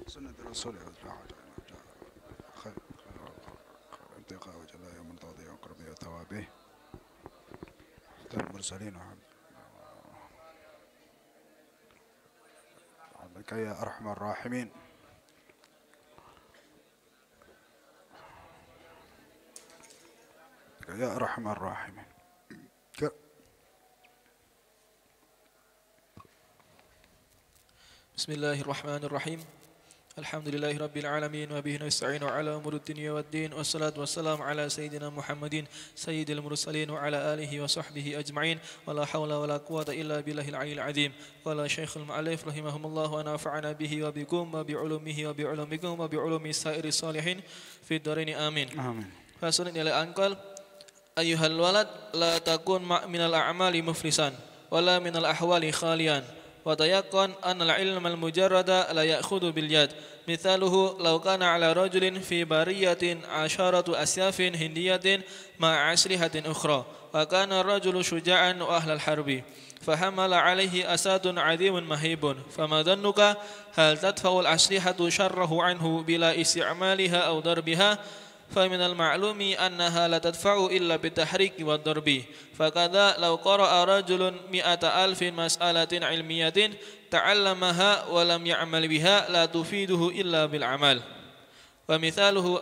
سنة الرسول خير ابتغاء وجه الله يوم تضيع وقرب ثوابه المرسلين وعبدك يا أرحم الراحمين يا أرحم الراحمين. بسم الله الرحمن الرحيم. الحمد لله رب العالمين وبه نستعين على أمور الدنيا والدين والصلاة والسلام على سيدنا محمد سيد المرسلين وعلى آله وصحبه أجمعين ولا حول ولا قوة إلا بالله العلي العظيم. قال الشيخ المؤلف رحمه الله ونفعنا به وبكم وبعلومه وبعلومكم وبعلوم سائر الصالحين في الدارين آمين. آمين. فصل إلى أنقل أيها الولد لا تكون من الأعمال مفلسا ولا من الأحوال خاليا وتيقن أن العلم المجرد لا يأخذ باليد. مثاله لو كان على رجل في برية 10 أسياف هندية مع أسلحة أخرى وكان الرجل شجاعا وأهل الحرب فحمل عليه أسد عظيم مهيب فما ظنك هل تدفع الأسلحة شره عنه بلا استعمالها أو ضربها؟ فمن المعلوم أنها لا تدفع إلا بالتحريك والضرب. فكذا لو قرأ رجل 100,000 مسألة علمية تعلمها ولم يعمل بها لا تفيده إلا بالعمل.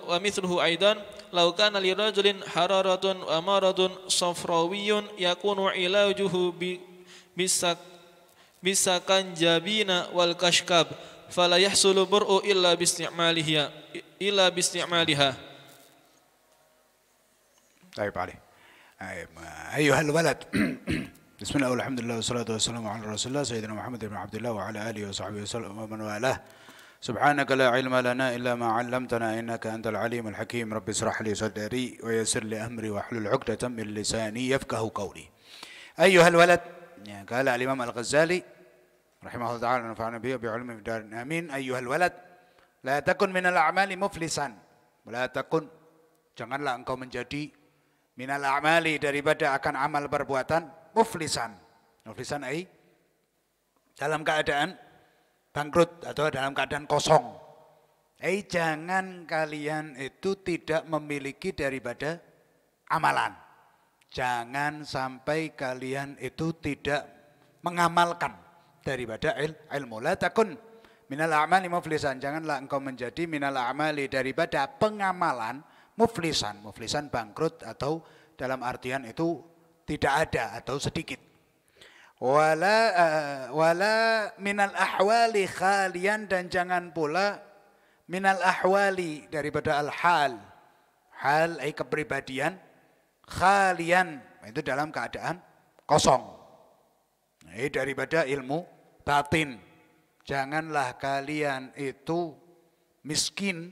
ومثله أيضا لو كان لرجل حرارة ومرض صفراوي يكون علاجه بالسكنجبين والكشكاب فلا يحصل برء إلا باستعمالها. طيب عليه. أيها الولد بسم الله والحمد لله والصلاة والسلام على رسول الله سيدنا محمد بن عبد الله وعلى آله وصحبه وسلم ومن والاه. سبحانك لا علم لنا إلا ما علمتنا إنك أنت العليم الحكيم. رب اشرح لي صدري ويسر لي أمري واحلل عقدة من لساني يفقه قولي. أيها الولد، قال الإمام الغزالي رحمه الله تعالى ونفعنا به بعلمه في الدار آمين. أيها الولد لا تكن من الأعمال مفلسا ولا تكن, janganlah engkau menjadi minal a'mali daripada akan amal perbuatan muflisan. Muflisan ai dalam keadaan bangkrut atau dalam keadaan kosong. Jangan kalian itu tidak memiliki daripada amalan. Jangan sampai kalian itu tidak mengamalkan daripada ilmu. La takun minal a'mali muflisan. Janganlah engkau menjadi minal a'mali daripada pengamalan muflisan. Muflisan bangkrut atau dalam artian itu tidak ada atau sedikit. Wala minal ahwali khalian, dan jangan pula minal ahwali daripada al-hal. Hal ay kepribadian, khalian itu dalam keadaan kosong. Daripada ilmu batin. Janganlah kalian itu miskin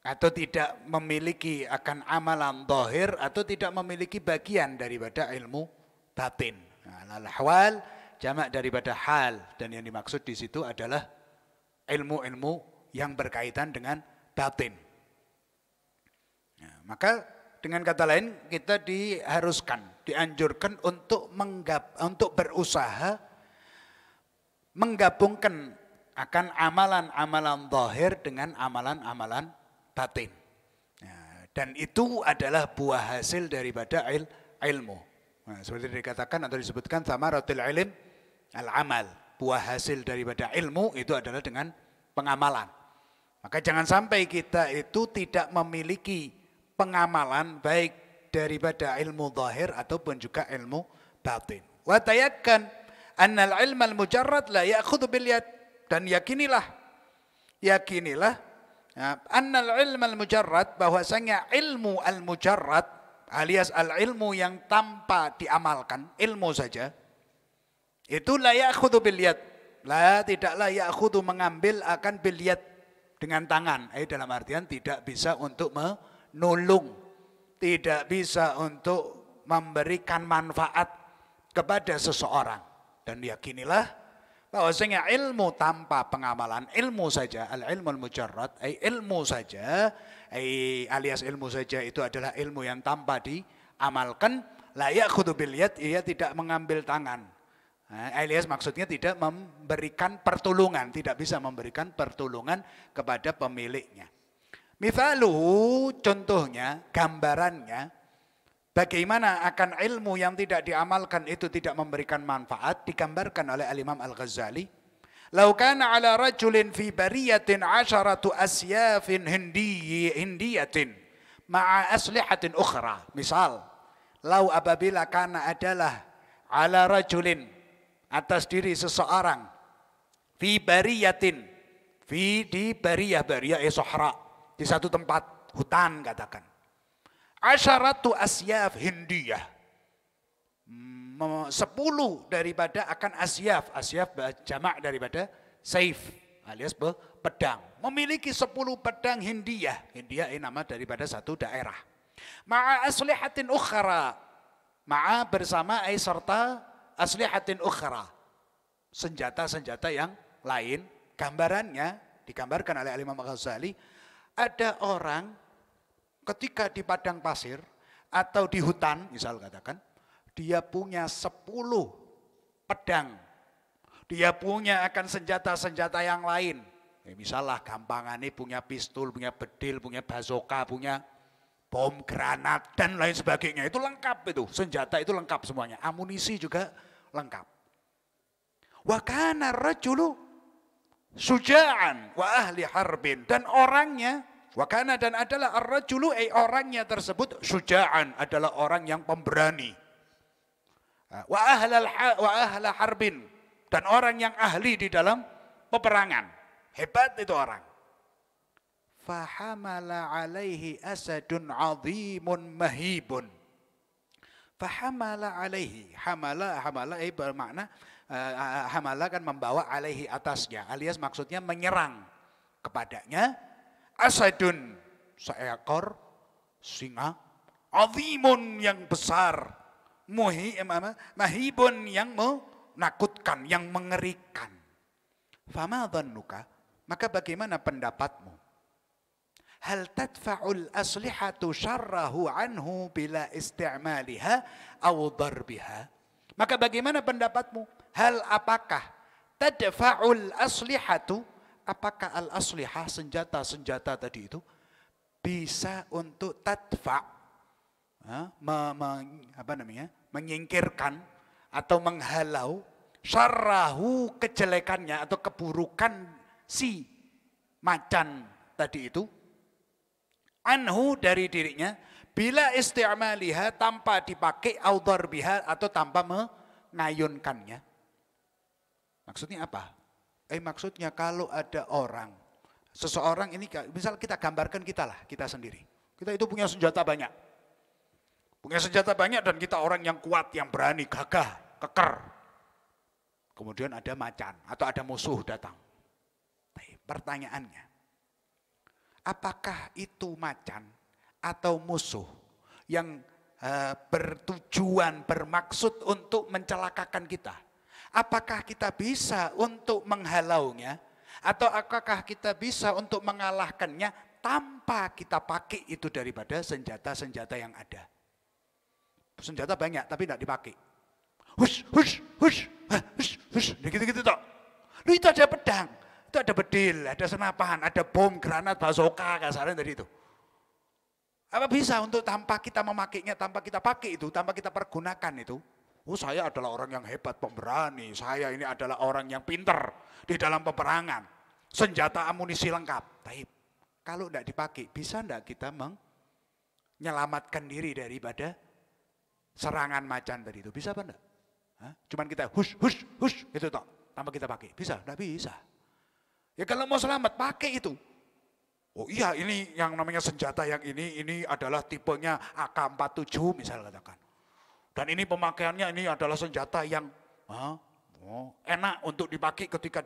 atau tidak memiliki akan amalan zahir atau tidak memiliki bagian daripada ilmu batin. Al-ahwal jamak daripada hal, dan yang dimaksud di situ adalah ilmu-ilmu yang berkaitan dengan batin. Maka dengan kata lain kita dianjurkan untuk berusaha menggabungkan akan amalan-amalan zahir dengan amalan-amalan batin. Dan itu adalah buah hasil daripada ilmu. Seperti dikatakan atau disebutkan thamaratul ilm al-amal. Buah hasil daripada ilmu itu adalah dengan pengamalan. Maka jangan sampai kita itu tidak memiliki pengamalan baik daripada ilmu zahir ataupun juga ilmu batin. Wa tayakkan annal ilma al-mujarrad la ya'khudhu bil yad, dan yakinilah annal ilm al-mujarrad, bahwasanya ilmu al-mujarrad alias al-ilmu yang tanpa diamalkan, ilmu saja, itu la ya'khudhu bil yad, tidaklah ya'khudhu mengambil akan bil yad dengan tangan, dalam artian tidak bisa untuk menolong, tidak bisa untuk memberikan manfaat kepada seseorang. Dan yakinilah bahwasanya ilmu tanpa pengamalan, ilmu saja, al-ilmu al-mujarrad, ilmu saja, alias ilmu saja itu adalah ilmu yang tanpa diamalkan, la ya'khudhu bil yad, ia tidak mengambil tangan. Alias maksudnya tidak memberikan pertolongan, tidak bisa memberikan pertolongan kepada pemiliknya. Mithaluhu, contohnya, gambarannya, bagaimana akan ilmu yang tidak diamalkan itu tidak memberikan manfaat, digambarkan oleh Al-Imam Al-Ghazali. Lau kana ala rajulin fi bariyatin 'asharatu asyafin hindiyatin ma'a aslihatin ukhra. Misal, lau apabila kana adalah ala rajulin, atas diri seseorang, fi bariyatin, di bariyah sohra, di satu tempat hutan katakan, asyaratu asyaf hindiyah, 10 daripada akan asyaf jamak daripada saif alias pedang, memiliki 10 pedang hindiyah. Hindiyah ini nama daripada satu daerah. Ma'a aslihatin ukhra, ma'a bersama serta aslihatin ukhra, senjata-senjata yang lain. Gambarannya digambarkan oleh Imam Al-Ghazali, ada orang ketika di padang pasir atau di hutan misal katakan, dia punya 10 pedang, dia punya akan senjata-senjata yang lain. Misalnya gampangannya punya pistol, punya bedil, punya bazooka, punya bom, granat, dan lain sebagainya. Itu lengkap itu, senjata itu lengkap semuanya. Amunisi juga lengkap. Wa kana rajulu syuja'an wa ahli harbin. Dan orangnya, wa kana dan adalah ar-rajulu, orangnya tersebut, syuja'an adalah orang yang pemberani. Wa ahla harbin. Dan orang yang ahli di dalam peperangan. Hebat itu orang. Fahamala alaihi asadun azimun mahibun. Fahamala alaihi. Hamala bermakna hamala kan membawa alaihi atasnya. Alias maksudnya menyerang kepadanya. Asadun, seekor singa. Azimun yang besar. Mahibun yang menakutkan, yang mengerikan. Fama dhannuka, maka bagaimana pendapatmu? Hal tadfa'ul aslihatu syarrahu anhu bila isti'maliha aw darbiha. Maka bagaimana pendapatmu? Hal apakah tadfa'ul aslihatu, apakah al-aslihah, senjata-senjata tadi itu bisa untuk tadfa', menyingkirkan atau menghalau syarrahu, kejelekannya atau keburukan si macan tadi itu, anhu dari dirinya, bila isti'maliha tanpa dipakai, au darbiha atau tanpa mengayunkannya. Maksudnya apa? Maksudnya kalau ada orang, seseorang ini, misal kita gambarkan kita lah, kita sendiri. Kita itu punya senjata banyak. Punya senjata banyak dan kita orang yang kuat, yang berani, gagah, keker. Kemudian ada macan atau ada musuh datang. Pertanyaannya, apakah itu macan atau musuh yang bertujuan, bermaksud untuk mencelakakan kita? Apakah kita bisa untuk menghalaunya? Atau apakah kita bisa untuk mengalahkannya tanpa kita pakai itu daripada senjata-senjata yang ada? Senjata banyak tapi tidak dipakai. Hush, hush, hush, hush, hush, gitu-gitu toh. Lu itu ada pedang. Itu ada bedil, ada senapan, ada bom, granat, bazooka, kasarnya dari itu. Apa bisa untuk tanpa kita memakainya, tanpa kita pakai itu, tanpa kita pergunakan itu? Oh, saya adalah orang yang hebat, pemberani. Saya ini adalah orang yang pinter di dalam peperangan. Senjata amunisi lengkap. Taib. Kalau tidak dipakai, bisa tidak kita menyelamatkan diri daripada serangan macan tadi itu? Bisa apa enggak? Cuman kita hush, hush, hush, itu toh. Tanpa kita pakai. Bisa? Tidak bisa. Ya kalau mau selamat, pakai itu. Oh iya, ini yang namanya senjata yang ini adalah tipenya AK-47 misalnya katakan. Dan ini pemakaiannya ini adalah senjata yang enak untuk dipakai ketika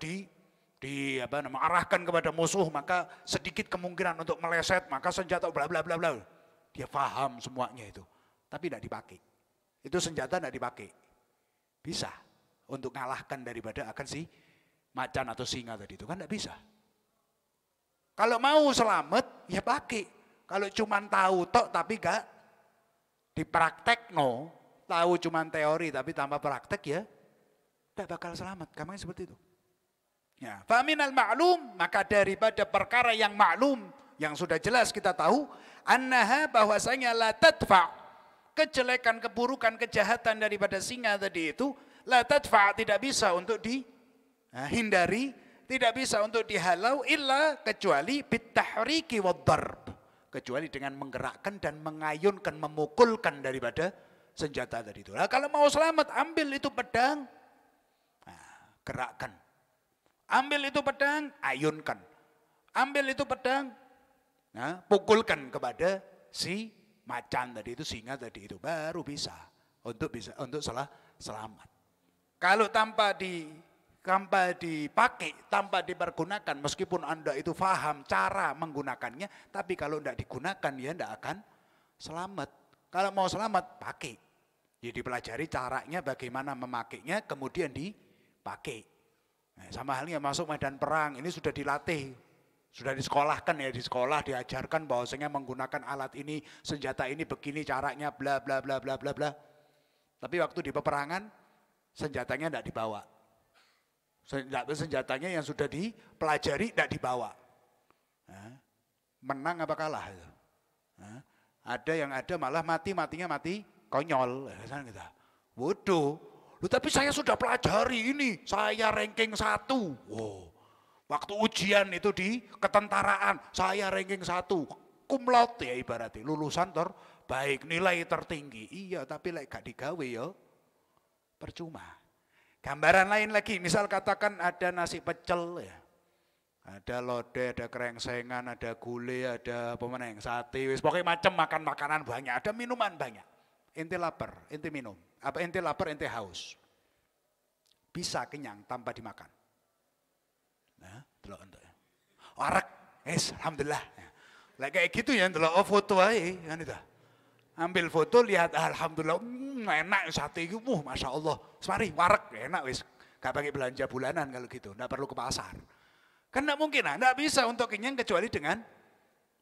arahkan kepada musuh, maka sedikit kemungkinan untuk meleset, maka senjata bla bla bla bla. Dia paham semuanya itu. Tapi tidak dipakai. Itu senjata tidak dipakai. Bisa untuk mengalahkan daripada akan si macan atau singa tadi itu, kan tidak bisa. Kalau mau selamat ya pakai. Kalau cuma tahu tok tapi gak dipraktek, tahu cuma teori tapi tanpa praktek ya tidak bakal selamat. Gampangnya seperti itu. Ya, faminal ma'lum, maka daripada perkara yang maklum, yang sudah jelas kita tahu, annaha bahwasanya la tadfa, kejelekan, keburukan, kejahatan daripada singa tadi itu, la tadfa, tidak bisa untuk dihindari, tidak bisa untuk dihalau, illa kecuali bitahriki wad darb, kecuali dengan menggerakkan dan mengayunkan, memukulkan daripada senjata tadi itu. Nah, kalau mau selamat, ambil itu pedang, gerakkan. Ambil itu pedang, ayunkan. Ambil itu pedang, pukulkan kepada si macan tadi itu, singa tadi itu, baru bisa untuk selamat. Kalau tanpa dipakai, tanpa dipergunakan, meskipun Anda itu paham cara menggunakannya, tapi kalau tidak digunakan ya tidak akan selamat. Kalau mau selamat, pakai. Ya dipelajari caranya bagaimana memakainya, kemudian dipakai. Nah, sama halnya masuk medan perang, ini sudah dilatih, sudah disekolahkan ya, di sekolah diajarkan bahwasanya menggunakan alat ini, senjata ini begini caranya, bla bla bla bla bla bla. Tapi waktu di peperangan, senjatanya tidak dibawa. Senjatanya yang sudah dipelajari tidak dibawa. Nah, menang apa kalah itu? Nah, ada yang ada malah matinya mati konyol, gitu. Waduh. Tapi saya sudah pelajari ini, saya ranking 1. Wow. Waktu ujian itu di ketentaraan, saya ranking 1. Cum laude ya ibaratnya, lulusan terbaik, nilai tertinggi. Iya, tapi gak digawe ya, percuma. Gambaran lain lagi, misal katakan ada nasi pecel ya. Ada lodeh, ada kerengsengan, ada gulai, ada pemenang sate, pokoknya macam makan makanan banyak, ada minuman banyak. Ente lapar, ente minum. Apa ente lapar, ente haus. Bisa kenyang tanpa dimakan. Nah, delok entuk. Warek, alhamdulillah. Lah kayak gitu ya, delok foto ae kan itu. Ambil foto, lihat alhamdulillah, enak sate iki, Masya Allah. Semari warek, enak wis. Gak pakai belanja bulanan kalau gitu, enggak perlu ke pasar. Kan enggak mungkin, enggak bisa untuk kenyang kecuali dengan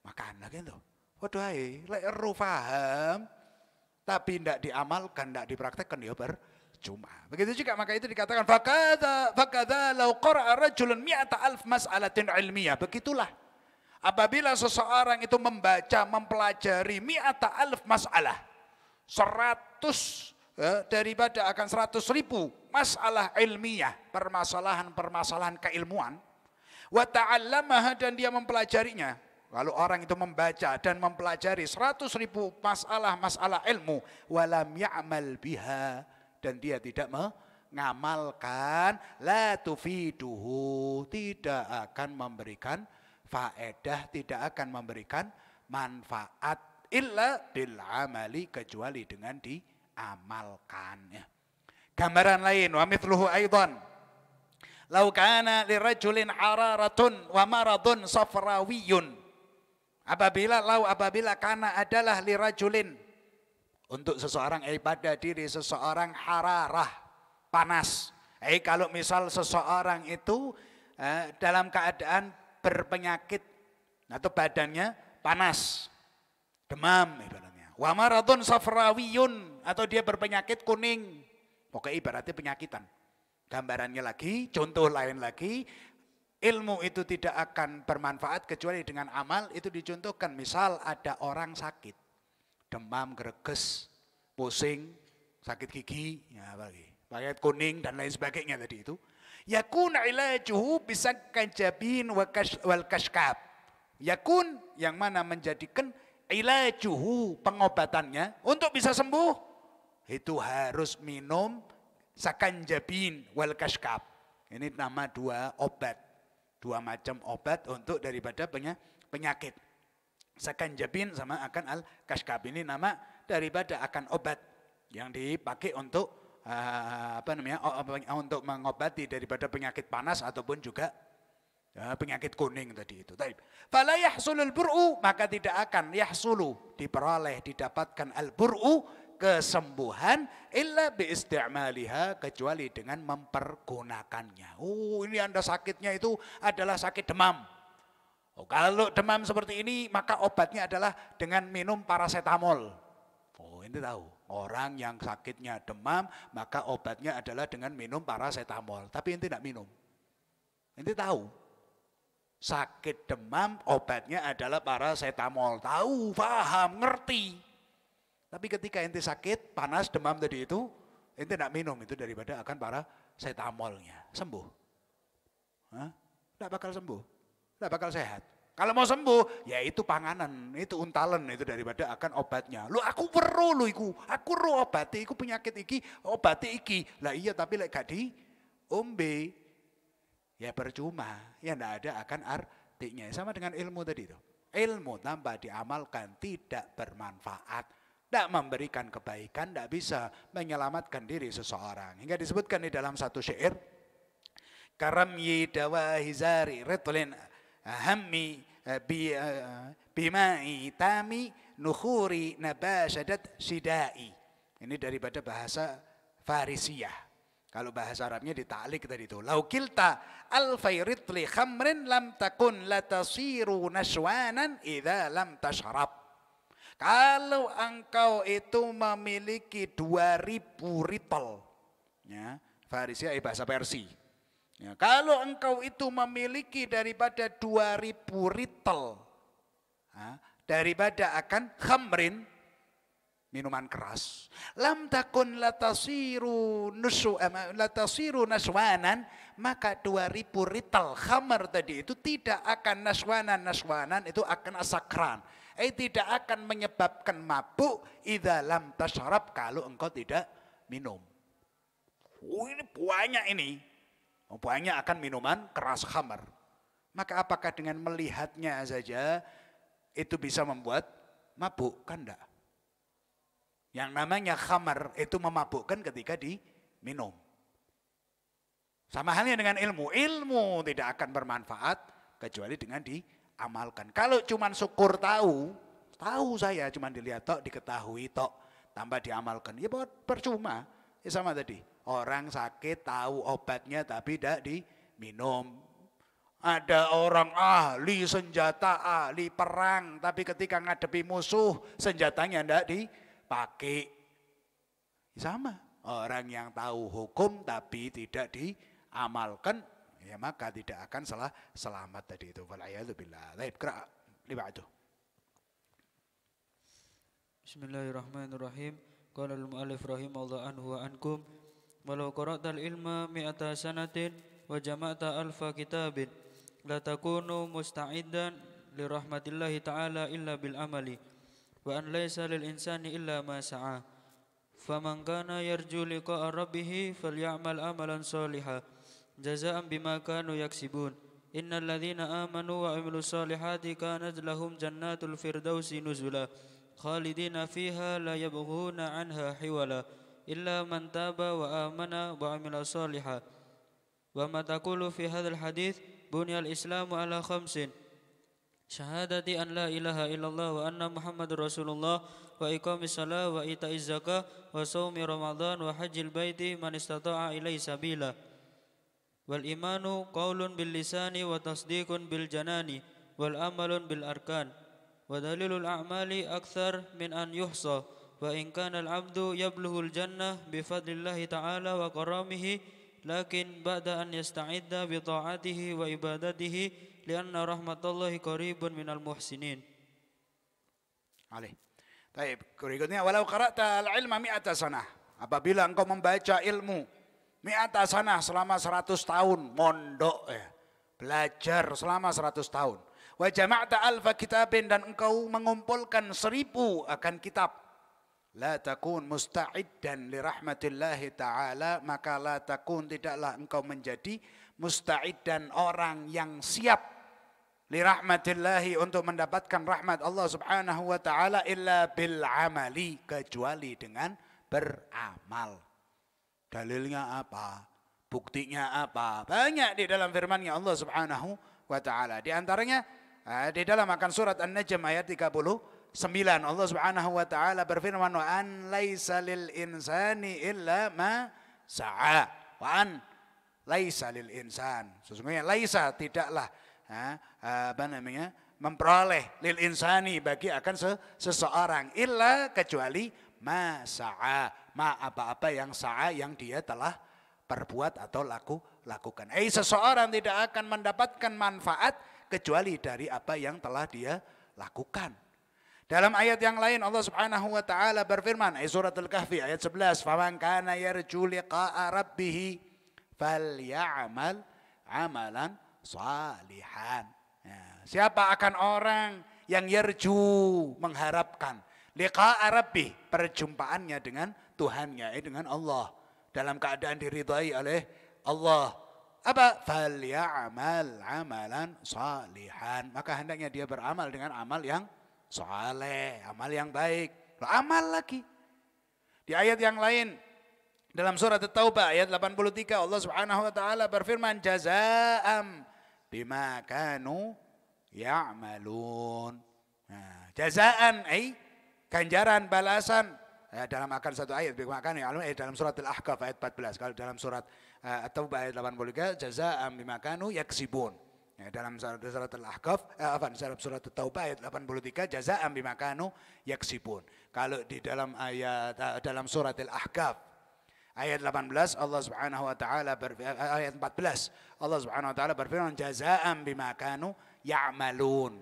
makan gitu. Waduh ae, lek ero paham tapi tidak diamalkan, tidak dipraktekkan ya percuma. Begitu juga maka itu dikatakan fakadha law qara'a rajulun mi'ata alf mas'alatin ilmiyah. Begitulah apabila seseorang itu membaca, mempelajari mi'ata alf mas'alah, 100 daripada akan 100.000 masalah ilmiah, permasalahan-permasalahan keilmuan, wa ta'allamaha, dan dia mempelajarinya. Kalau orang itu membaca dan mempelajari 100.000 masalah-masalah ilmu, walam ya'mal biha, dan dia tidak mengamalkan, la tufiduhu, tidak akan memberikan faedah, tidak akan memberikan manfaat, illa bil amali, kecuali dengan diamalkan. Gambaran lain, wa mithluhu aidan, lau kana lirajulin hararatun wa maradun safrawiyun. Apabila karena adalah lirajulin, untuk seseorang pada diri seseorang hararah, panas. Kalau misal seseorang itu dalam keadaan berpenyakit atau badannya panas, demam ibaratnya. Wa maradun safrawiyun, atau dia berpenyakit kuning. Pokoknya ibaratnya penyakitan. Gambarannya lagi, contoh lain lagi, ilmu itu tidak akan bermanfaat kecuali dengan amal. Itu dicontohkan, misal ada orang sakit, demam, greges, pusing, sakit gigi, ya pakai kuning dan lain sebagainya tadi itu. Yakun ilajuhu bisakkan jabin wal kashkab. Yakun, yang mana menjadikan ilajuhu, pengobatannya untuk bisa sembuh, itu harus minum sakanjabin wal kashkab. Ini nama dua obat. Dua macam obat untuk daripada penyakit. Sakanjabin sama akan al-kashkab, ini nama daripada akan obat yang dipakai untuk untuk mengobati daripada penyakit panas ataupun juga penyakit kuning tadi itu. Taib. Fala yahsulul bur'u, maka tidak akan yahsulu, diperoleh, didapatkan al-bur'u, kesembuhan, illa biistimaliha, kecuali dengan mempergunakannya. Ini Anda sakitnya itu adalah sakit demam. Kalau demam seperti ini, maka obatnya adalah dengan minum paracetamol. Oh, ente tahu. Orang yang sakitnya demam, maka obatnya adalah dengan minum parasetamol. Tapi ente tidak minum. Ente tahu. Sakit demam, obatnya adalah parasetamol. Tahu, paham, ngerti. Tapi ketika ente sakit, panas, demam tadi itu, ente tidak minum. Itu daripada akan parasetamolnya. Sembuh. Hah? Tidak bakal sembuh. Tidak bakal sehat. Kalau mau sembuh, ya itu panganan, itu untalan itu daripada akan obatnya. Lu aku perlu lu iku, aku ro obati, iku penyakit iki, obati iki. Lah iya tapi lek gak di ombe, ya percuma, ya ndak ada akan artinya. Sama dengan ilmu tadi itu. Ilmu tanpa diamalkan tidak bermanfaat, tidak memberikan kebaikan, tidak bisa menyelamatkan diri seseorang. Hingga disebutkan di dalam satu syair, karamyi dawahizari retulin hammi bimai tami nukhuri nabashadat sidai. Ini daripada bahasa Farisiyah. Kalau bahasa Arabnya ditaklik tadi itu. Lau kilta alfairitli khamrin lam takun latasiru nashwanan idza lam tashrab. Kalau engkau itu memiliki 2000 ritel. Ya, Farisiyah bahasa Persia. Ya, kalau engkau itu memiliki daripada 2000 ritel, daripada akan khamrin, minuman keras, lam takun latasiru naswanan, maka 2000 ritel khamr tadi itu tidak akan naswanan itu akan asakran, tidak akan menyebabkan mabuk idza lam tasharab, kalau engkau tidak minum. Oh, ini banyak ini. Banyak akan minuman keras khamar. Maka apakah dengan melihatnya saja itu bisa membuat mabuk? Kan enggak. Yang namanya khamar itu memabukkan ketika diminum. Sama halnya dengan ilmu. Ilmu tidak akan bermanfaat kecuali dengan diamalkan. Kalau cuma syukur tahu saya cuma dilihat tok, diketahui tok, tanpa diamalkan, ya percuma. Ya sama tadi. Orang sakit tahu obatnya tapi tidak diminum. Ada orang ahli senjata, ahli perang, tapi ketika ngadepi musuh senjatanya tidak dipakai. Sama. Orang yang tahu hukum tapi tidak diamalkan, ya maka tidak akan selamat tadi itu. Wal'iyadzubillah. Baik, qira' liba'du. Bismillahirrahmanirrahim. Qala al-mu'allif rahimahullah anhu wa ankum. Walau qara'tal ilma mi'ata sanatin wa jama'ta alfa kitabin la takunu musta'iddan li rahmatillahi ta'ala illa bil amali wa an laysa lil insani illa ma sa'a. Faman kana yarju liqa'a rabbih falyamal amalan shalihan jazaa'an bima kanu yaksibun. Innal ladzina amanu wa 'amilus solihati kanat lahum jannatul firdausi nuzula khalidina fiha la yabghuna 'anha hiwala illa man taba wa amana wa 'amila shalihan. Wa ma taqulu fi hadzal hadits bunyal islamu ala khamsin: syahadati an la ilaha illallah wa anna muhammadur rasulullah wa iqamis shalah wa ita'iz zakah wa shaumi ramadan wa hajjil baiti man istata'a ilaihi sabila. Wal imanu qaulun bil lisani wa tasdiqun bil janani wal amalun bil arkan wa dalilul a'mali akthar min an yuhsa. Wa in kana al-'abdu yablughul jannah bi fadlillahi ta'ala wa karamihi lakin ba'da an yasta'idda bi ta'atihi wa ibadatihi lianna rahmatallahi qaribun minal muhsinin. Alih. Baik, berikutnya walau qara'ta al-ilma mi'ata sanah. Apabila engkau membaca ilmu mi'ata sanah selama 100 tahun, mondok belajar selama 100 tahun. Wa jama'ta alfa kitabin, dan engkau mengumpulkan 1000 akan kitab. La takun musta'iddan li rahmatillahi ta'ala, maka la takun, tidaklah engkau menjadi musta'iddan, orang yang siap, li rahmatillahi, untuk mendapatkan rahmat Allah subhanahu wa ta'ala, illa bil amali, kecuali dengan beramal. Dalilnya apa? Buktinya apa? Banyak di dalam firman-Nya Allah subhanahu wa ta'ala. Di antaranya di dalam akan surat An-Najm ayat 39, Allah subhanahu wa ta'ala berfirman, wa an laisa lil insani illa ma sa'a. Wa an laisa lil insan, sesungguhnya laisa, tidaklah memperoleh lil insani, bagi akan seseorang, illa, kecuali ma sa'a, ma apa-apa yang sa'a yang dia telah perbuat atau lakukan. Seseorang tidak akan mendapatkan manfaat kecuali dari apa yang telah dia lakukan. Dalam ayat yang lain Allah Subhanahu wa taala berfirman, surat Al-Kahfi ayat 11, "Faman kana yarju liqa'a rabbih falya'mal 'amalan shalihan." Siapa akan orang yang yarju, mengharapkan liqa'a rabbih, perjumpaannya dengan Tuhannya, dengan Allah, dalam keadaan diridhai oleh Allah. Apa? Falya'mal 'amalan shalihan. Maka hendaknya dia beramal dengan amal yang saleh, amal yang baik. Amal lagi. Di ayat yang lain dalam surat At-Taubah ayat 83 Allah Subhanahu wa taala berfirman, jazaa'am bima kanu ya'malun. Jazaan ganjaran, balasan. Dalam akan satu ayat bima kanu ya'malun dalam surat Al-Ahqaf ayat 14. Kalau dalam surat At-Taubah ayat 83 jazaa'am bima kanu yaksibun. Dalam surat Al-Ahqaf, dalam surat At-Taubah ayat 83 jazaa'an bima kanu yaksibun. Kalau di dalam dalam surat Al-Ahqaf ayat 18 Allah Subhanahu wa taala ayat 14 Allah Subhanahu wa taala berfirman jazaa'an bima kanu ya'malun.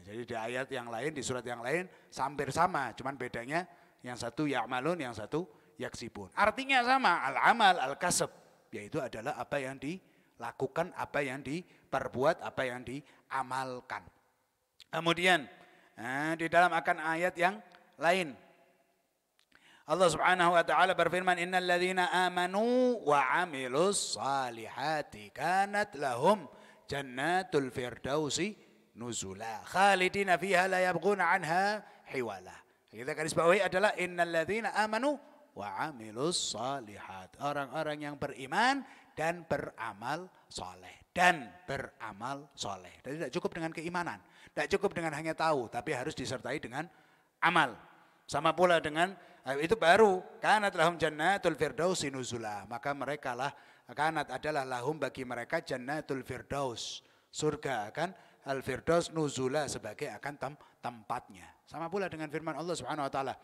Jadi di ayat yang lain, di surat yang lain hampir sama, cuman bedanya yang satu ya'malun, yang satu yaksibun. Artinya sama, al-amal, al-kasab, yaitu adalah apa yang dilakukan, apa yang diperbuat, apa yang diamalkan. Kemudian di dalam akan ayat yang lain Allah Subhanahu wa taala berfirman, innal ladzina amanu wa 'amilus salihati kanat lahum jannatul firdausi nuzula khalidina fiha la yabghuna 'anha hiwala. Kita garis bawahi adalah innal ladzina amanu wa 'amilus salihat. Orang-orang yang beriman dan beramal soleh. Dan beramal soleh. Jadi tidak cukup dengan keimanan. Tidak cukup dengan hanya tahu. Tapi harus disertai dengan amal. Sama pula dengan, itu baru. Kanat lahum jannatul firdausi nuzula. Maka mereka lah, kanat adalah lahum bagi mereka jannatul firdaus. Surga akan al-firdaus nuzula sebagai akan tempatnya. Sama pula dengan firman Allah Subhanahu wa taala.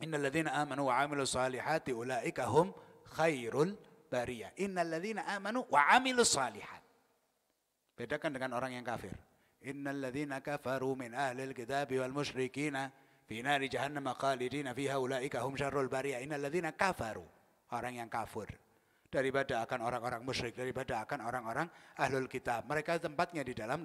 Innal ladzina amanu wa 'amilus salihati ulaika hum khairul bariyah. Innal ladzina amanu wa 'amilus salihat. Bedakan dengan orang yang kafir. Innal ladzina kafaru min ahlil kitabi wal musyrikina fi nari jahannam khalidina fiha ulaika hum syarrul bariyah. Innal ladzina kafaru, orang yang kafir. Daripada akan orang-orang musyrik, daripada akan orang-orang ahlul kitab. Mereka tempatnya di dalam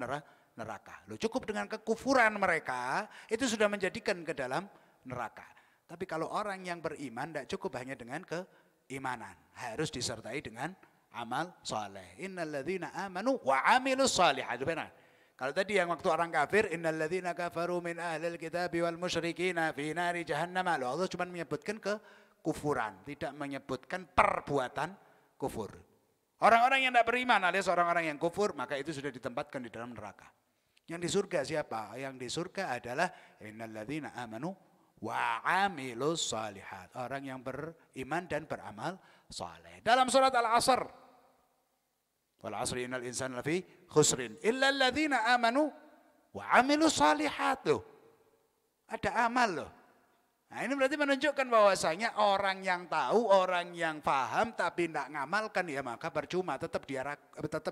neraka. Loh, cukup dengan kekufuran mereka itu sudah menjadikan ke dalam neraka. Tapi kalau orang yang beriman tidak cukup hanya dengan keimanan, harus disertai dengan amal soleh. Innalladzina amanu wa 'amilus shalihat. Benar. Kalau tadi yang waktu orang kafir, innalladzina kafaru min ahlil kitabi wal musyrikina fi nari jahannam. Allah cuma menyebutkan kekufuran, tidak menyebutkan perbuatan kufur. Orang-orang yang tidak beriman alias orang-orang yang kufur, maka itu sudah ditempatkan di dalam neraka. Yang di surga siapa? Yang di surga adalah innalladzina amanu wa 'amilus shalihat. Orang yang beriman dan beramal saleh. Dalam surat Al-Asr, wal 'asri innal insana lafi khusrin illa alladzina amanu wa 'amilus shalihat. Loh, ada amal loh. Nah, ini berarti menunjukkan bahwasanya orang yang tahu, orang yang paham tapi tidak ngamalkan, ya maka percuma, tetap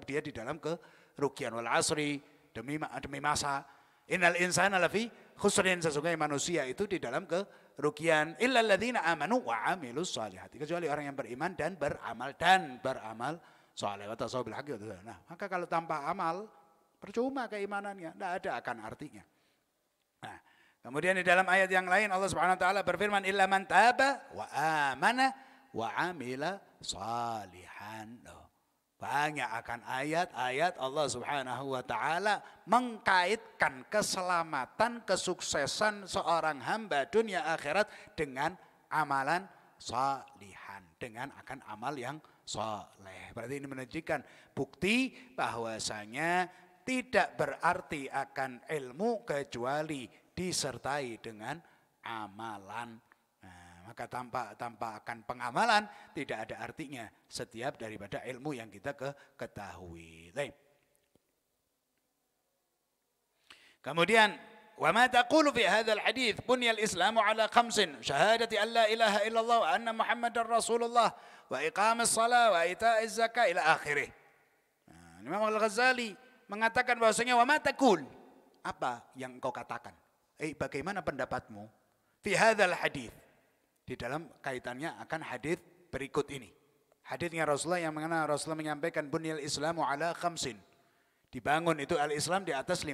dia di dalam kerugian. Wal 'asri, demi masa. Innal insana lafi khusrin, sesungguhnya manusia itu di dalam kerugian. Illa alladzina amanu wa 'amilus shalihat. Kecuali orang yang beriman dan beramal saleh. Wa tasawwuf bil haqqi. Nah, maka kalau tanpa amal percuma keimanannya, tidak ada akan artinya. Nah, kemudian di dalam ayat yang lain Allah Subhanahu wa taala berfirman, illa man taba wa amana wa 'amila shalihan. Banyak akan ayat-ayat Allah Subhanahu wa taala mengkaitkan keselamatan, kesuksesan seorang hamba dunia akhirat dengan amalan salihan, dengan akan amal yang saleh. Berarti ini menunjukkan bukti bahwasanya tidak berarti akan ilmu kecuali disertai dengan amalan. Maka tanpa akan pengamalan tidak ada artinya setiap daripada ilmu yang kita ketahui. Kemudian wa ma taqulu fi hadzal hadits bunyal islamu ala khamsin syahadati an la ilaha illallah wa anna muhammadar rasulullah wa iqamis shalah wa ita'iz zakah ila akhirih. Nah, Imam Al-Ghazali mengatakan bahwasanya wa ma taqul, apa yang engkau katakan? Bagaimana pendapatmu fi hadzal hadits, di dalam kaitannya akan hadis berikut ini. Hadisnya Rasulullah yang mana Rasulullah menyampaikan bunyal islamu ala khamsin. Dibangun itu al-Islam di atas 5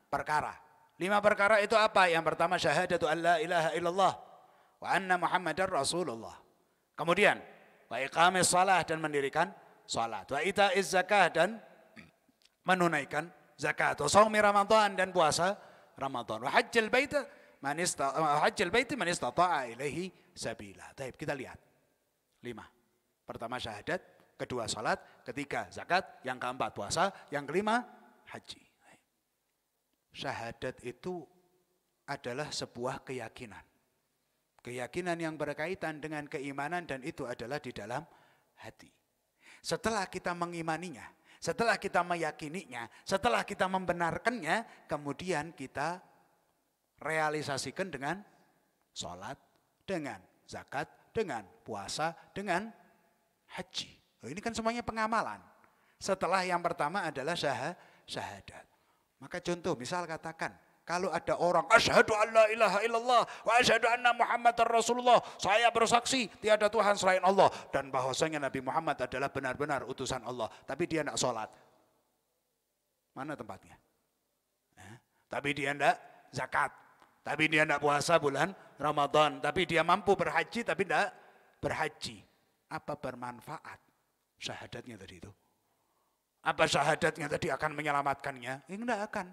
perkara. 5 perkara itu apa? Yang pertama syahadatu an la ilaha illallah wa anna muhammadar rasulullah. Kemudian wa iqamis shalah, dan mendirikan salat. Wa ita'iz zakah, dan menunaikan zakat. Wa shaumi ramadan, dan puasa Ramadan. Wa hajjal bait man istata'a ilaihi sabila. Baik, kita lihat. 5. Pertama syahadat, kedua salat, ketiga zakat, yang keempat puasa, yang kelima haji. Syahadat itu adalah sebuah keyakinan. Keyakinan yang berkaitan dengan keimanan, dan itu adalah di dalam hati. Setelah kita mengimaninya, setelah kita meyakininya, setelah kita membenarkannya, kemudian kita realisasikan dengan sholat, dengan zakat, dengan puasa, dengan haji. Ini kan semuanya pengamalan. Setelah yang pertama adalah syahadat. Maka contoh, misal katakan, kalau ada orang asyhadu an la ilaha illallah wa asyhadu anna muhammadar rasulullah, saya bersaksi tiada Tuhan selain Allah dan bahwasanya Nabi Muhammad adalah benar-benar utusan Allah, tapi dia tidak sholat. Mana tempatnya? Tapi dia tidak zakat, tapi dia tidak puasa bulan Ramadan, tapi dia mampu berhaji tapi tidak berhaji. Apa bermanfaat syahadatnya tadi itu? Apa syahadatnya tadi akan menyelamatkannya? Tidak akan.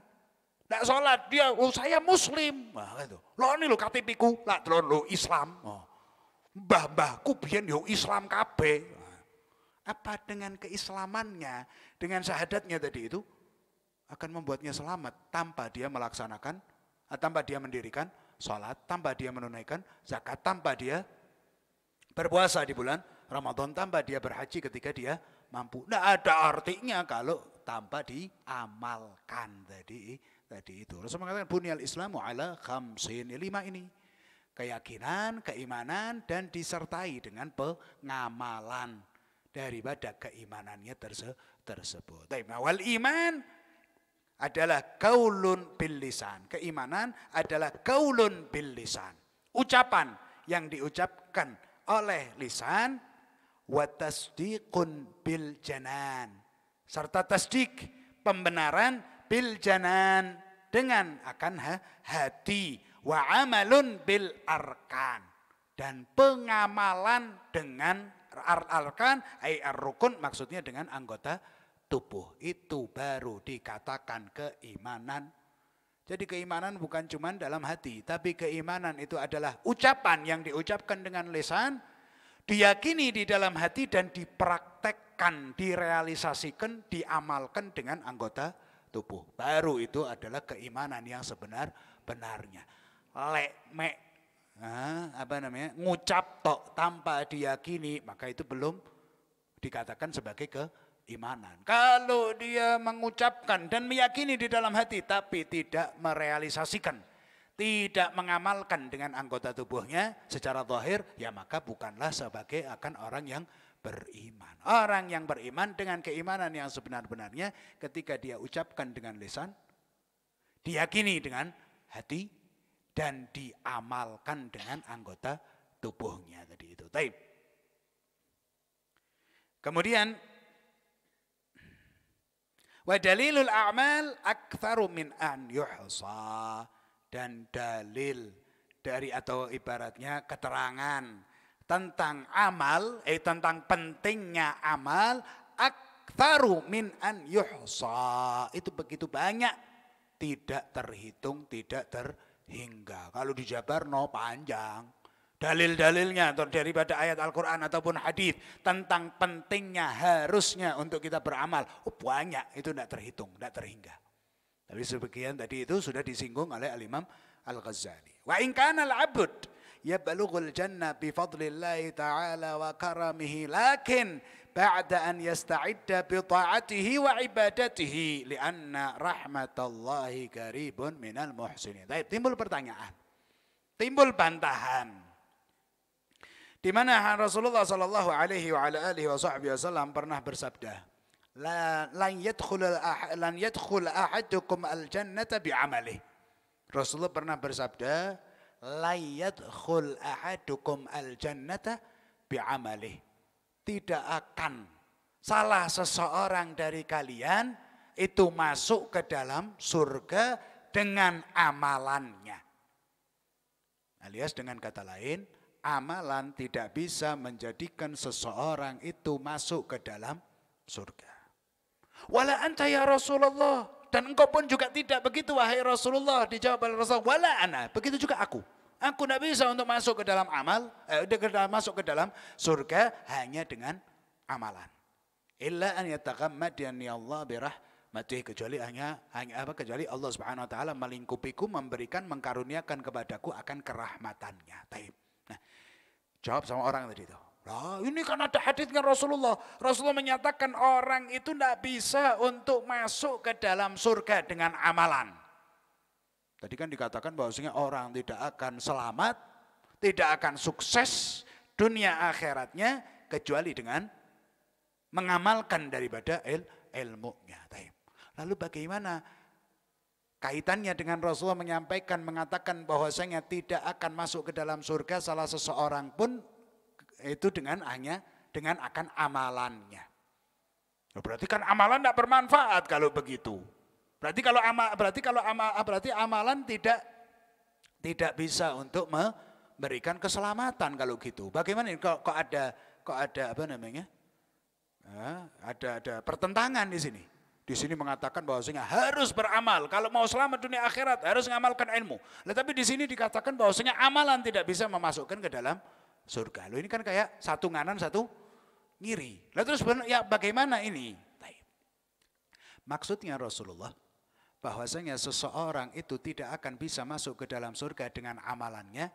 Tidak sholat, dia, saya muslim. Nah, gitu. Loh ini lo KTP-ku, lah lo Islam. Oh. Mbah-mbahku biyen yo Islam kabeh. Apa dengan keislamannya, dengan syahadatnya tadi itu akan membuatnya selamat tanpa dia melaksanakan, tanpa dia mendirikan sholat, tanpa dia menunaikan zakat, tanpa dia berpuasa di bulan Ramadan, tanpa dia berhaji ketika dia mampu. Tidak ada artinya kalau tanpa diamalkan tadi itu. Rasul mengatakan bunyal islamu ala khamsin, 5 ini. Keyakinan, keimanan, dan disertai dengan pengamalan daripada keimanannya tersebut. Wal iman adalah qaulun bil lisan. Keimanan adalah qaulun bil lisan. Ucapan yang diucapkan oleh lisan, wa tasdiqun bil janan, serta tasdik, pembenaran, bil janan, dengan akan hati, wa amalun bil arkan, dan pengamalan dengan arkan, ay ar-rukun, maksudnya dengan anggota tubuh. Itu baru dikatakan keimanan. Jadi keimanan bukan cuma dalam hati, tapi keimanan itu adalah ucapan yang diucapkan dengan lisan, diyakini di dalam hati, dan dipraktekkan, direalisasikan, diamalkan dengan anggota tubuh. Baru itu adalah keimanan yang sebenar-benarnya. Ngucap tok tanpa diyakini, maka itu belum dikatakan sebagai keimanan. Kalau dia mengucapkan dan meyakini di dalam hati, tapi tidak merealisasikan, tidak mengamalkan dengan anggota tubuhnya secara zahir, ya maka bukanlah sebagai akan orang yang beriman. Orang yang beriman dengan keimanan yang sebenar-benarnya ketika dia ucapkan dengan lisan, diyakini dengan hati, dan diamalkan dengan anggota tubuhnya tadi itu. Taib. Kemudian wa dalilul a'mal aktsaru min an yuhsa, dan dalil dari atau ibaratnya keterangan tentang amal, tentang pentingnya amal, aktsaru min an yuhsa, itu begitu banyak, tidak terhitung, tidak terhingga. Kalau dijabar panjang. Dalil-dalilnya atau daripada ayat Al-Quran ataupun hadis tentang pentingnya, harusnya untuk kita beramal, banyak, itu tidak terhitung, tidak terhingga. Tapi sebagian tadi itu sudah disinggung oleh Al-Imam Al-Ghazali. Wa in kana al-'abd yablughul jannah bi fadlillahi ta'ala wa karamihi lakin ba'da an yasta'idda bi ta'atihi wa ibadatihi lianna rahmatallahi qaribun minal muhsinin. Baik, timbul pertanyaan. Timbul bantahan. Di mana Rasulullah sallallahu alaihi wa ala alihi wasallam pernah bersabda, lan yadkhul ahadukum al-jannata bi'amalihi. Rasulullah pernah bersabda, la yadkhul ahadukum al-jannata bi'amalihi. Tidak akan salah seseorang dari kalian itu masuk ke dalam surga dengan amalannya. Alias dengan kata lain, amalan tidak bisa menjadikan seseorang itu masuk ke dalam surga. Wala anta ya Rasulullah. Dan engkau pun juga tidak begitu wahai Rasulullah. Dijawab oleh Rasulullah, wala ana. Begitu juga aku. Aku tidak bisa untuk masuk ke dalam masuk ke dalam surga hanya dengan amalan. Illa an yataghammadani Allah birahmatih, kecuali kecuali Allah Subhanahu wa taala melingkupiku, memberikan, mengkaruniakan kepadaku akan kerahmatannya. Taib. Nah, jawab sama orang tadi itu. Nah, ini kan ada hadisnya Rasulullah. Rasulullah menyatakan orang itu tidak bisa untuk masuk ke dalam surga dengan amalan. Tadi kan dikatakan bahwasanya orang tidak akan selamat, tidak akan sukses dunia akhiratnya kecuali dengan mengamalkan daripada ilmunya. Lalu bagaimana kaitannya dengan Rasulullah mengatakan bahwasanya tidak akan masuk ke dalam surga salah seseorang pun itu dengan akan amalannya. Berarti kan amalan tidak bermanfaat kalau begitu. Berarti amalan tidak bisa untuk memberikan keselamatan kalau gitu. Bagaimana kok ada apa namanya? Ada pertentangan di sini. Di sini mengatakan bahwasanya harus beramal. Kalau mau selamat dunia akhirat harus mengamalkan ilmu. Tapi di sini dikatakan bahwasanya amalan tidak bisa memasukkan ke dalam surga. Loh, ini kan kayak satu nganan satu ngiri. Lalu terus ya bagaimana ini? Maksudnya Rasulullah bahwasanya seseorang itu tidak akan bisa masuk ke dalam surga dengan amalannya.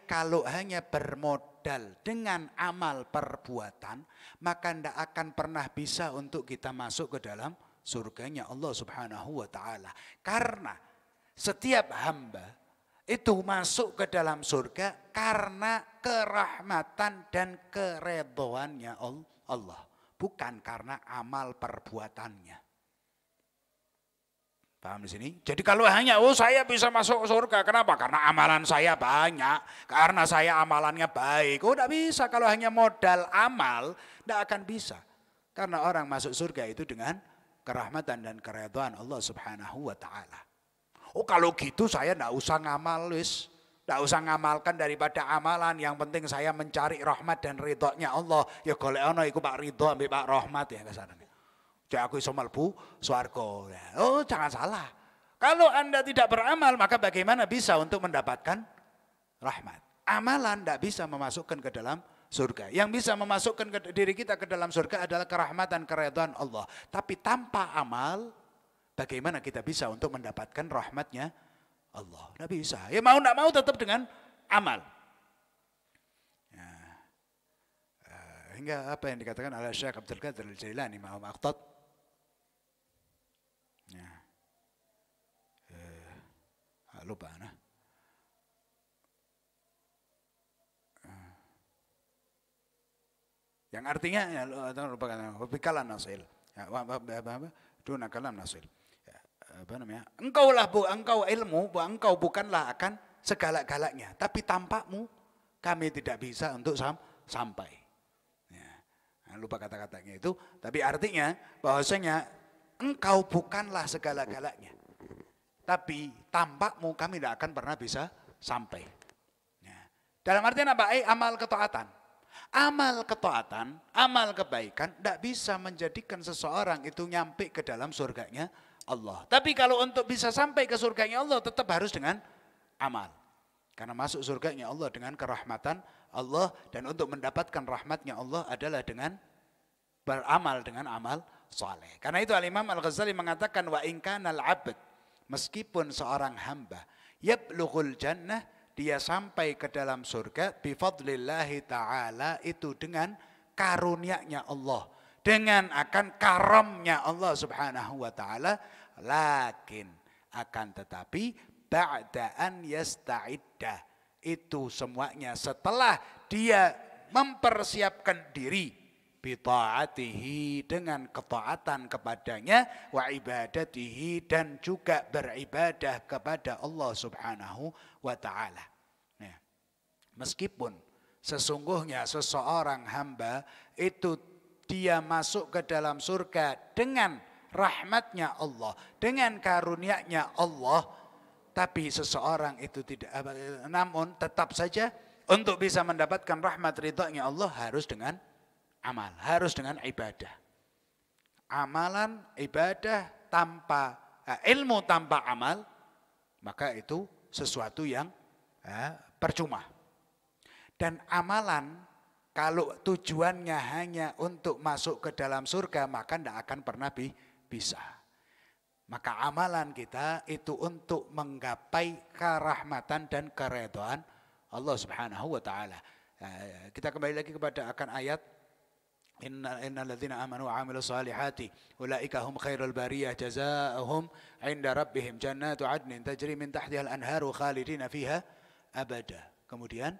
Kalau hanya bermodal dengan amal perbuatan, maka tidak akan pernah bisa untuk kita masuk ke dalam surganya Allah Subhanahu wa taala. Karena setiap hamba itu masuk ke dalam surga karena kerahmatan dan keredhoannya Allah, bukan karena amal perbuatannya. Paham di sini? Jadi kalau hanya saya bisa masuk surga, kenapa? Karena amalan saya banyak, karena saya amalannya baik. Tidak bisa kalau hanya modal amal, tidak akan bisa. Karena orang masuk surga itu dengan kerahmatan dan keredhoan Allah Subhanahu wa taala. Kalau gitu saya tidak usah ngamal, tidak usah ngamalkan daripada amalan. Yang penting saya mencari rahmat dan ridhonya Allah. Ya golek ana iku Pak ridho ambek Pak rahmat ya kasarane. Jadi aku iso mlebu swarga. Jangan salah. Kalau Anda tidak beramal, maka bagaimana bisa untuk mendapatkan rahmat? Amalan tidak bisa memasukkan ke dalam surga. Yang bisa memasukkan diri kita ke dalam surga adalah kerahmatan, keridhaan Allah. Tapi tanpa amal, bagaimana kita bisa untuk mendapatkan rahmatnya Allah? Tidak bisa. Ya mau tidak mau tetap dengan amal. Ya. Hingga apa yang dikatakan oleh Syekh Abdul Qadir Al-Jailani ma'am aqtad. Ya. Lupa nah. Yang artinya ya lupa kata bikalan nasil. Ya, duna kalam nasil. Apa namanya? Engkau ilmu, engkau bukanlah akan segala-galanya, tapi tampakmu kami tidak bisa untuk sampai. Ya, lupa kata-katanya itu, tapi artinya bahwasanya engkau bukanlah segala-galanya, tapi tampakmu kami tidak akan pernah bisa sampai. Ya. Dalam artian apa? Amal ketaatan. Amal ketaatan, amal kebaikan tidak bisa menjadikan seseorang itu nyampe ke dalam surganya Allah. Tapi kalau untuk bisa sampai ke surganya Allah tetap harus dengan amal. Karena masuk surganya Allah dengan kerahmatan Allah, dan untuk mendapatkan rahmatnya Allah adalah dengan beramal dengan amal saleh. Karena itu Al-Imam Al-Ghazali mengatakan wa in kana al-'abd, meskipun seorang hamba yablughul jannah, dia sampai ke dalam surga bifadlillahi ta'ala, itu dengan karunia-Nya Allah, dengan akan karamnya Allah subhanahu wa ta'ala. Lakin akan tetapi ba'da an yasta'idda, itu semuanya setelah dia mempersiapkan diri bita'atihi, dengan ketaatan kepadanya, wa ibadatihi, dan juga beribadah kepada Allah subhanahu wa ta'ala. Nah, meskipun sesungguhnya seseorang hamba itu dia masuk ke dalam surga dengan rahmatnya Allah, dengan karunia-Nya Allah, tapi seseorang itu tidak, namun tetap saja untuk bisa mendapatkan rahmat ridha-Nya Allah harus dengan amal, harus dengan ibadah. Amalan, ibadah tanpa ilmu, tanpa amal, maka itu sesuatu yang percuma. Dan amalan kalau tujuannya hanya untuk masuk ke dalam surga, maka tidak akan pernah bisa. Maka amalan kita itu untuk menggapai kerahmatan dan keridhaan Allah subhanahu wa ta'ala. Kita kembali lagi kepada akan ayat innal ladzina amanu wa 'amilus solihati ulaika hum khairul bariyah jazaohum 'inda rabbihim jannatu 'adnin tajri min tahtiha al-anharu khalidina fiha abada. Kemudian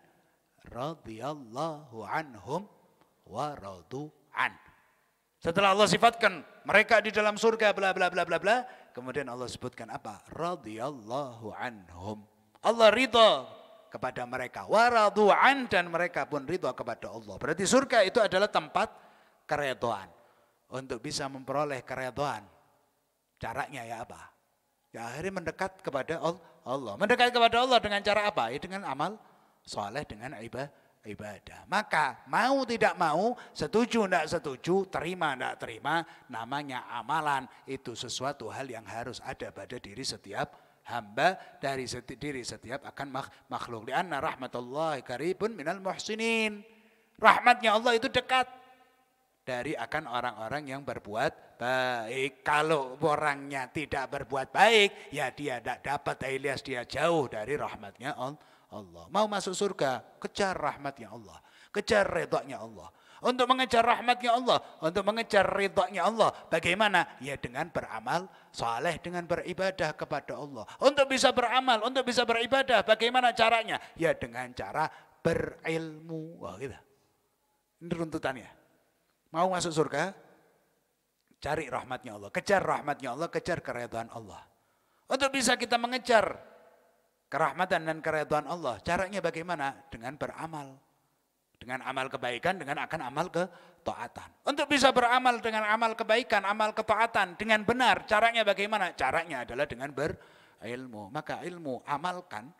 radhiyallahu anhum wa radu an. Setelah Allah sifatkan mereka di dalam surga bla bla bla bla bla, kemudian Allah sebutkan apa? Radhiyallahu anhum. Allah ridha kepada mereka, wa radu an, dan mereka pun ridha kepada Allah. Berarti surga itu adalah tempat keridhaan. Untuk bisa memperoleh keridhaan, caranya ya apa? Ya akhirnya mendekat kepada Allah. Mendekat kepada Allah dengan cara apa? Ya dengan amal soleh, dengan ibadah. Maka mau tidak mau, setuju tidak setuju, terima tidak terima, namanya amalan itu sesuatu hal yang harus ada pada diri setiap hamba, dari diri setiap akan makhluk. Lianna rahmatullahi qaribun minal muhsinin. Rahmatnya Allah itu dekat dari akan orang-orang yang berbuat baik. Kalau orangnya tidak berbuat baik, ya dia tidak dapat, alias dia jauh dari rahmatnya Allah. Mau masuk surga, kejar rahmatnya Allah, kejar ridhanya Allah. Untuk mengejar rahmatnya Allah, untuk mengejar ridhanya Allah, bagaimana? Ya dengan beramal saleh, dengan beribadah kepada Allah. Untuk bisa beramal, untuk bisa beribadah, bagaimana caranya? Ya dengan cara berilmu. Wah, gitu. Ini runtutannya. Mau masuk surga, cari rahmatnya Allah, kejar rahmatnya Allah, kejar keridhaan Allah. Untuk bisa kita mengejar kerahmatan dan keridhaan Allah, caranya bagaimana? Dengan beramal. Dengan amal kebaikan, dengan akan amal ketaatan. Untuk bisa beramal dengan amal kebaikan, amal ketaatan dengan benar, caranya bagaimana? Caranya adalah dengan berilmu. Maka ilmu amalkan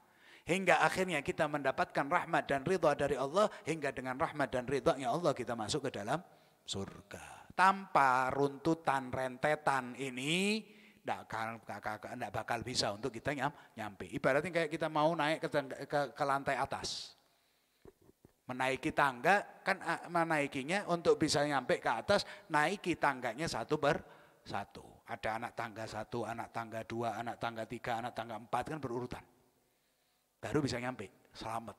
hingga akhirnya kita mendapatkan rahmat dan ridha dari Allah, hingga dengan rahmat dan ridhanya Allah kita masuk ke dalam surga. Tanpa runtutan rentetan ini tidak bakal bisa untuk kita nyampe. Ibaratnya kayak kita mau naik ke lantai atas. Menaiki tangga, kan menaikinya untuk bisa nyampe ke atas, naiki tangganya satu per satu. Ada anak tangga 1, anak tangga 2, anak tangga 3, anak tangga 4, kan berurutan. Baru bisa nyampe, selamat.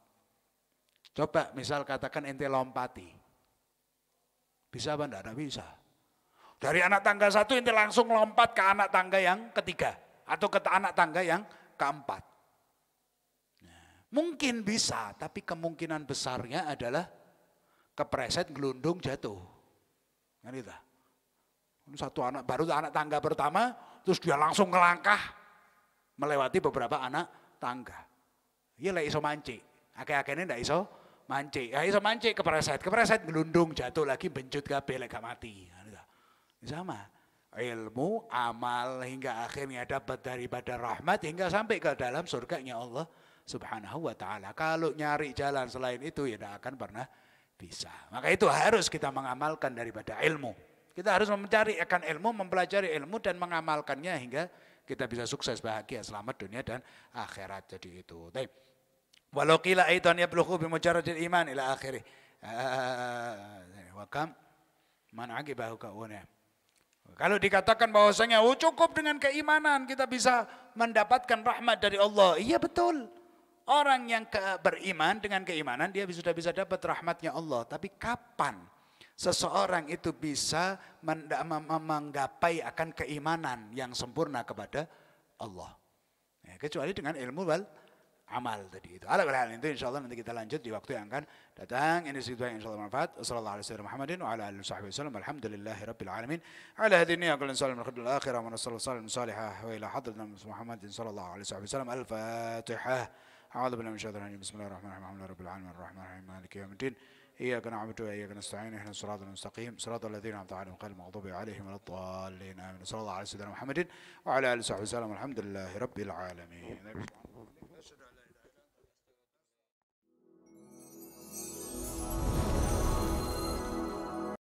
Coba misal katakan ente lompati. Bisa apa enggak? Enggak bisa. Dari anak tangga 1 ente langsung lompat ke anak tangga yang ketiga. Atau ke anak tangga yang keempat. Mungkin bisa, tapi kemungkinan besarnya adalah kepreset, gelundung, jatuh. Kan gitu. Satu anak, baru anak tangga pertama, terus dia langsung ngelangkah melewati beberapa anak tangga. Iya lah iso manci. Ake-akene ndak iso manci. Ya iso manci, kepreset, gelundung, jatuh lagi, bencut kabeh lek gak mati. Sama. Ilmu, amal, hingga akhirnya dapat daripada rahmat, hingga sampai ke dalam surganya Allah Subhanahu wa ta'ala. Kalau nyari jalan selain itu, ya tidak akan pernah bisa. Maka itu harus kita mengamalkan daripada ilmu. Kita harus mencari akan ilmu, mempelajari ilmu dan mengamalkannya hingga kita bisa sukses, bahagia, selamat dunia dan akhirat. Jadi itu. Walau qila aidan yablughu bi mujarradil iman ila akhirih. Wa kam man aqibahu kauna. Kalau dikatakan bahwasanya cukup dengan keimanan kita bisa mendapatkan rahmat dari Allah. Iya betul. Orang yang beriman dengan keimanan dia sudah bisa dapat rahmatnya Allah. Tapi kapan seseorang itu bisa menggapai akan keimanan yang sempurna kepada Allah? Ya, kecuali dengan ilmu wal amal tadi itu. Ala hal itu insyaallah nanti kita lanjut di waktu yang akan datang. Ini segitu yang insyaallah manfaat. Wassallallahu alaihi wasallam Muhammadin wa ala alihi wasallam. Alhamdulillahirabbil alamin. Ala hadhihi aqlan salam al khidul akhirah wa nasallu salam salihah wa ila hadratina Muhammadin sallallahu alaihi wasallam. Al-Fatihah. A'udzu billahi minasyaitonir rajim. Bismillahirrahmanirrahim. Alhamdulillahirabbil alamin arrahmanirrahim maliki yaumiddin. إياك نعبد وإياك نستعين اهدنا الصراط المستقيم صراط الذين أنعمت عليهم غير المغضوب عليهم ولا الضالين آمين صلى الله على سيدنا محمد وعلى آله وصحبه وسلم الحمد لله رب العالمين